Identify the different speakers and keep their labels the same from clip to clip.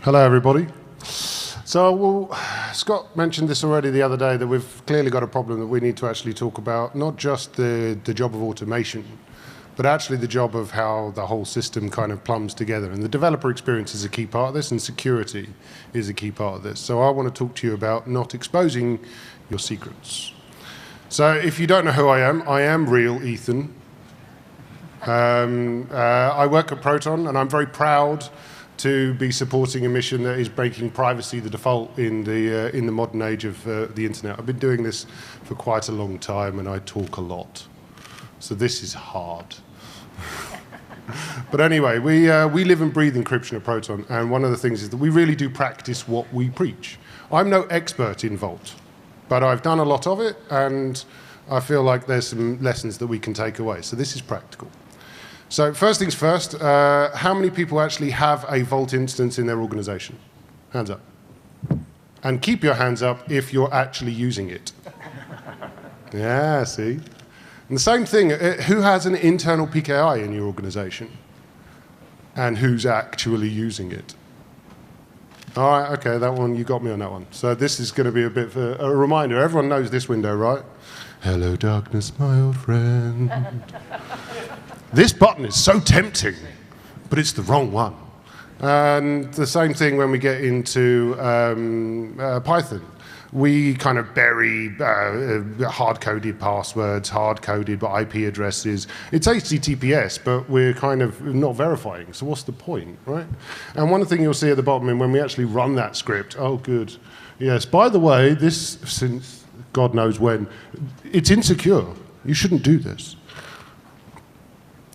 Speaker 1: Hello, everybody. So, Scott mentioned this already the other day, that we've clearly got a problem that we need to actually talk about, not just the job of automation, but actually the job of how the whole system kind of plumbs together. And the developer experience is a key part of this, and security is a key part of this. So I want to talk to you about not exposing your secrets. So if you don't know who I am real Ethan. I work at Proton, and I'm very proud to be supporting a mission that is making privacy the default in the modern age of the internet. I've been doing this for quite a long time, and I talk a lot. So this is hard. But anyway, we live and breathe encryption at Proton, and one of the things is that we really do practice what we preach. I'm no expert in Vault, but I've done a lot of it, and I feel like there's some lessons that we can take away. So this is practical. So first things first, how many people actually have a Vault instance in their organization? Hands up. And keep your hands up if you're actually using it. Yeah, see? And the same thing, who has an internal PKI in your organization? And who's actually using it? All right, okay, that one, you got me on that one. So this is going to be a bit of a reminder. Everyone knows this window, right? Hello, darkness, my old friend. This button is so tempting, but it's the wrong one. And the same thing when we get into Python. We kind of bury hard-coded passwords, hard-coded IP addresses. It's HTTPS, but we're kind of not verifying. So what's the point, right? And one thing you'll see at the bottom, and when we actually run that script, oh, good. Yes, by the way, this, since God knows when, it's insecure. You shouldn't do this.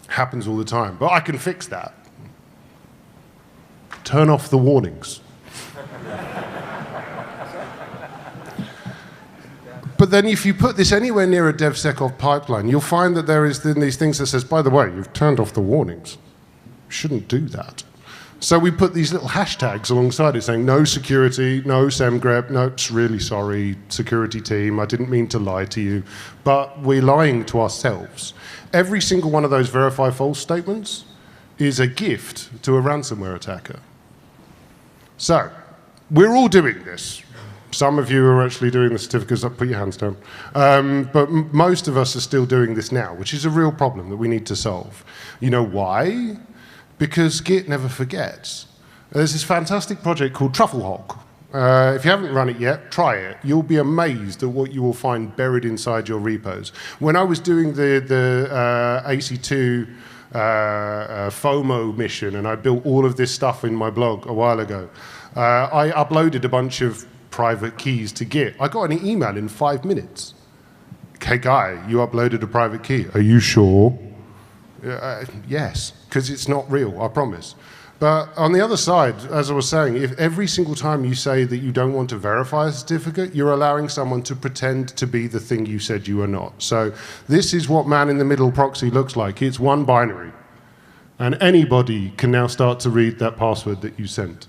Speaker 1: Happens all the time, but I can fix that. Turn off the warnings. But then if you put this anywhere near a DevSecOps pipeline, you'll find that there is then these things that says, by the way, you've turned off the warnings. You shouldn't do that. So we put these little hashtags alongside it saying, no security, no semgrep, no, really sorry, security team, I didn't mean to lie to you. But we're lying to ourselves. Every single one of those verify false statements is a gift to a ransomware attacker. So, we're all doing this. Some of you are actually doing the certificates up, put your hands down. But most of us are still doing this now, which is a real problem that we need to solve. You know why? Because Git never forgets. There's this fantastic project called Trufflehawk. If you haven't run it yet, try it. You'll be amazed at what you will find buried inside your repos. When I was doing the AC2 FOMO mission, and I built all of this stuff in my blog a while ago, I uploaded a bunch of private keys to Git. I got an email in 5 minutes. Hey guy, you uploaded a private key. Are you sure? Yes, because it's not real, I promise. But on the other side, as I was saying, if every single time you say that you don't want to verify a certificate, you're allowing someone to pretend to be the thing you said you are not. So this is what man-in-the-middle proxy looks like. It's one binary. And anybody can now start to read that password that you sent.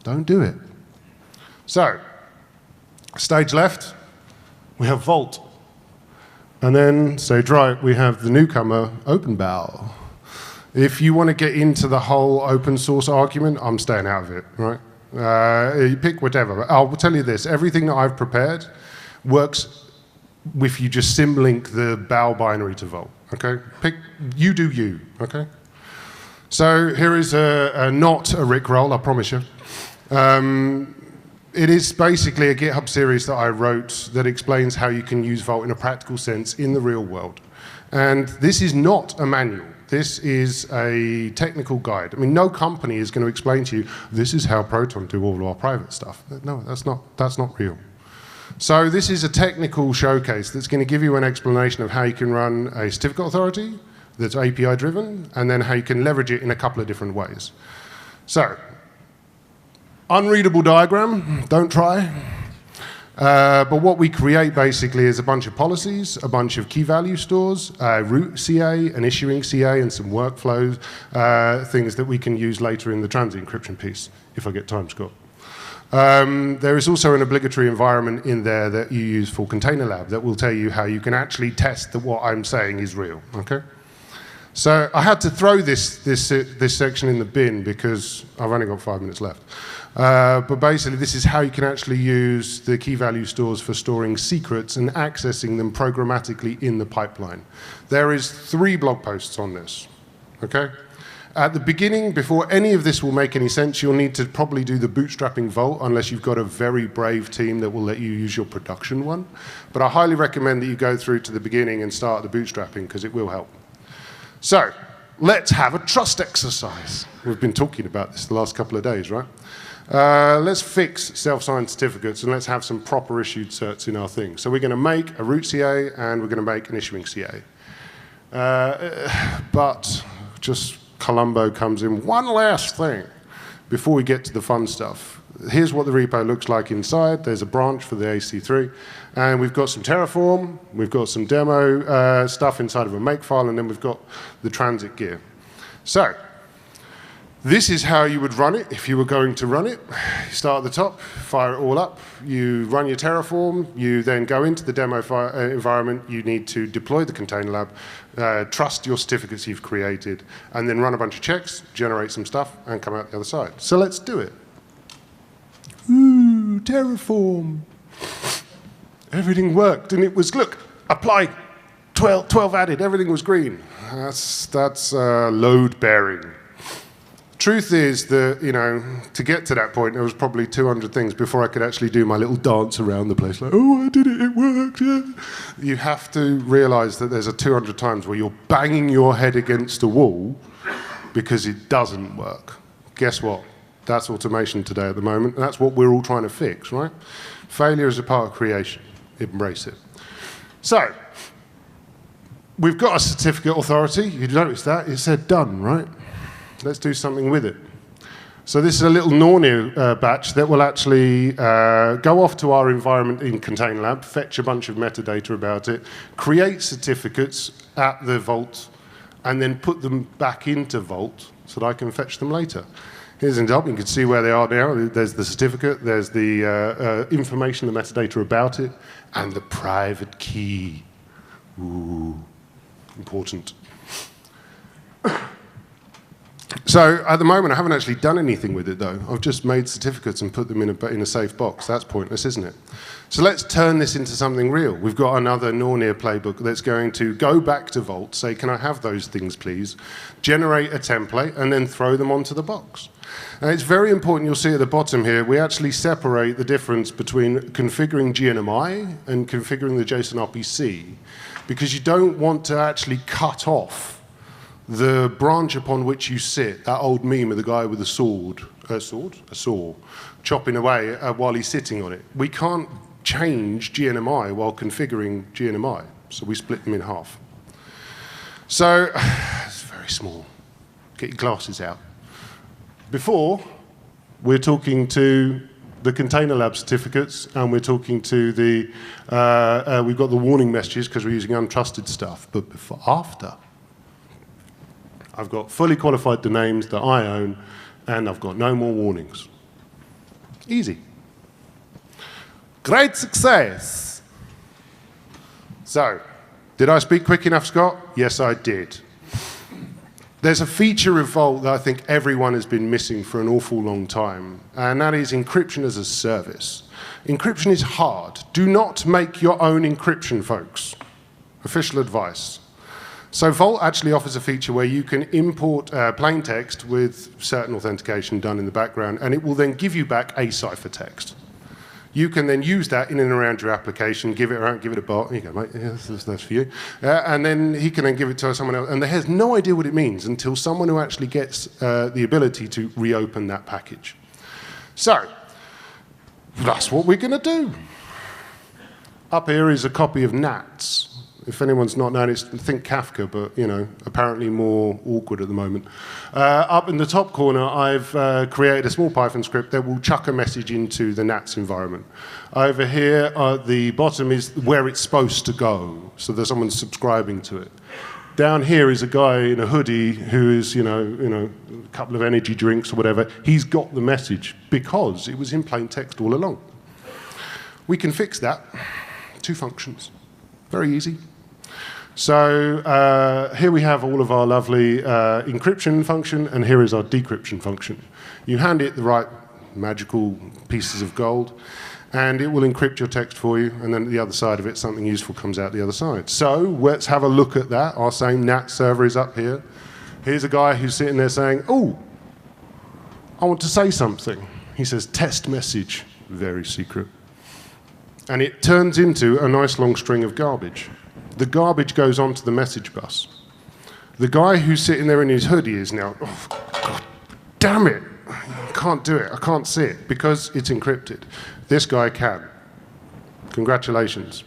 Speaker 1: Don't do it. So, stage left, we have Vault. And then, stage right, we have the newcomer, OpenBow. If you want to get into the whole open source argument, I'm staying out of it, right? You pick whatever. I'll tell you this, everything that I've prepared works if you just symlink the bow binary to Vault, okay? You do you, okay? So here is not a Rickroll, I promise you. It is basically a GitHub series that I wrote that explains how you can use Vault in a practical sense in the real world. And this is not a manual. This is a technical guide. I mean, no company is going to explain to you, this is how Proton do all of our private stuff. No, that's not real. So this is a technical showcase that's going to give you an explanation of how you can run a certificate authority that's API driven, and then how you can leverage it in a couple of different ways. So, unreadable diagram, don't try. But what we create basically is a bunch of policies, a bunch of key value stores, root CA, an issuing CA, and some workflows, things that we can use later in the transit encryption piece, if I get time, Scott. There is also an obligatory environment in there that you use for Container Lab that will tell you how you can actually test that what I'm saying is real, okay? So I had to throw this section in the bin because I've only got 5 minutes left. But basically, this is how you can actually use the key value stores for storing secrets and accessing them programmatically in the pipeline. There is 3 blog posts on this, okay? At the beginning, before any of this will make any sense, you'll need to probably do the bootstrapping vault unless you've got a very brave team that will let you use your production one. But I highly recommend that you go through to the beginning and start the bootstrapping because it will help. So, let's have a trust exercise. We've been talking about this the last couple of days, right? Let's fix self-signed certificates and let's have some proper issued certs in our thing. So we're going to make a root CA and we're going to make an issuing CA. But just Columbo comes in. One last thing before we get to the fun stuff. Here's what the repo looks like inside. There's a branch for the AC3. And we've got some Terraform. We've got some demo stuff inside of a makefile. And then we've got the transit gear. So this is how you would run it if you were going to run it. You start at the top, fire it all up. You run your Terraform. You then go into the demo environment. You need to deploy the container lab, trust your certificates you've created, and then run a bunch of checks, generate some stuff, and come out the other side. So let's do it. Ooh, Terraform. Everything worked, and it was, look, apply, 12 added, everything was green. That's load bearing. Truth is that, you know, to get to that point, there was probably 200 things before I could actually do my little dance around the place, like, oh, I did it, it worked, yeah. You have to realize that there's a 200 times where you're banging your head against a wall because it doesn't work. Guess what? That's automation today at the moment, and that's what we're all trying to fix, right? Failure is a part of creation. Embrace it. So, we've got a certificate authority. You noticed that? It said done, right? Let's do something with it. So this is a little Nornir batch that will actually go off to our environment in Container Lab, fetch a bunch of metadata about it, create certificates at the vault, and then put them back into Vault so that I can fetch them later. Here's an example. You can see where they are now. There's the certificate, there's the information, the metadata about it, and the private key. Ooh, important. So at the moment, I haven't actually done anything with it, though. I've just made certificates and put them in a safe box. That's pointless, isn't it? So let's turn this into something real. We've got another Nornir playbook that's going to go back to Vault, say, can I have those things, please? Generate a template, and then throw them onto the box. And it's very important, you'll see at the bottom here, we actually separate the difference between configuring GNMI and configuring the JSON RPC, because you don't want to actually cut off the branch upon which you sit, that old meme of the guy with a sword, a saw, chopping away while he's sitting on it. We can't change GNMI while configuring GNMI, so we split them in half. So, it's very small. Get your glasses out. Before, we're talking to the Container Lab certificates, and we're talking to the, we've got the warning messages because we're using untrusted stuff, but after, I've got fully qualified domains that I own, and I've got no more warnings. Easy. Great success. So, did I speak quick enough, Scott? Yes, I did. There's a feature of Vault that I think everyone has been missing for an awful long time, and that is encryption as a service. Encryption is hard. Do not make your own encryption, folks. Official advice. So Vault actually offers a feature where you can import plain text with certain authentication done in the background, and it will then give you back a ciphertext. You can then use that in and around your application, give it around, give it a bot. Here you go, mate. Yeah, that's for you. And then he can then give it to someone else, and they has no idea what it means until someone who actually gets the ability to reopen that package. So that's what we're going to do. Up here is a copy of NATS. If anyone's not known, it's think Kafka, but you know, apparently more awkward at the moment. Up in the top corner, I've created a small Python script that will chuck a message into the NATS environment. Over here, at the bottom is where it's supposed to go, so there's someone subscribing to it. Down here is a guy in a hoodie who is, you know, a couple of energy drinks or whatever. He's got the message because it was in plain text all along. We can fix that. 2 functions. Very easy. So here we have all of our lovely encryption function, and here is our decryption function. You hand it the right magical pieces of gold, and it will encrypt your text for you, and then at the other side of it, something useful comes out the other side. So let's have a look at that. Our same NAT server is up here. Here's a guy who's sitting there saying, oh, I want to say something. He says, test message, very secret. And it turns into a nice long string of garbage. The garbage goes onto the message bus. The guy who's sitting there in his hoodie is now, oh, God, damn it. I can't do it. I can't see it because it's encrypted. This guy can. Congratulations.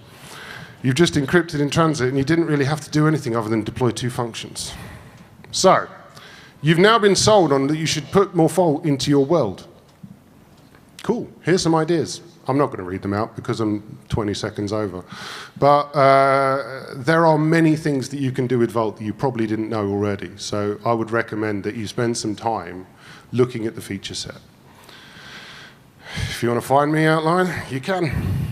Speaker 1: You've just encrypted in transit and you didn't really have to do anything other than deploy 2 functions. So, you've now been sold on that you should put more fault into your world. Cool. Here's some ideas. I'm not going to read them out because I'm 20 seconds over. But there are many things that you can do with Vault that you probably didn't know already. So I would recommend that you spend some time looking at the feature set. If you want to find me, Outline, you can.